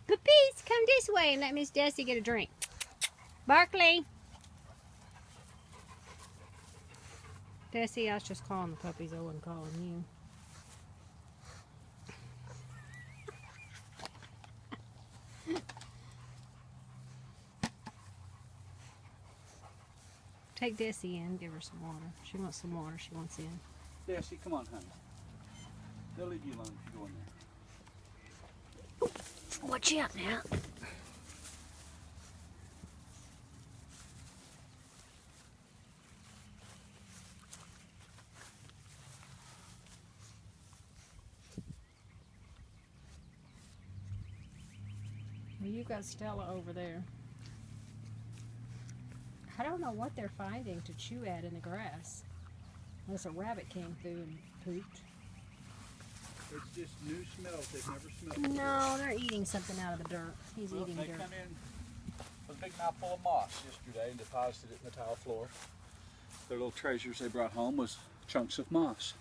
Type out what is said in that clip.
Puppies, come this way and let Miss Dusty get a drink. Barkley. Dusty, I was just calling the puppies. I wasn't calling you. Take Desi in, give her some water. She wants some water, she wants in. Desi, come on, honey. They'll leave you alone if you go in there. Watch out now. Well, you've got Stella over there. I don't know what they're finding to chew at in the grass. Unless a rabbit came through and pooped. It's just new smells they've never smelled before. No, they're eating something out of the dirt. He's eating they dirt. come in with a big mouthful of moss yesterday and deposited it in the tile floor. Their little treasures they brought home was chunks of moss.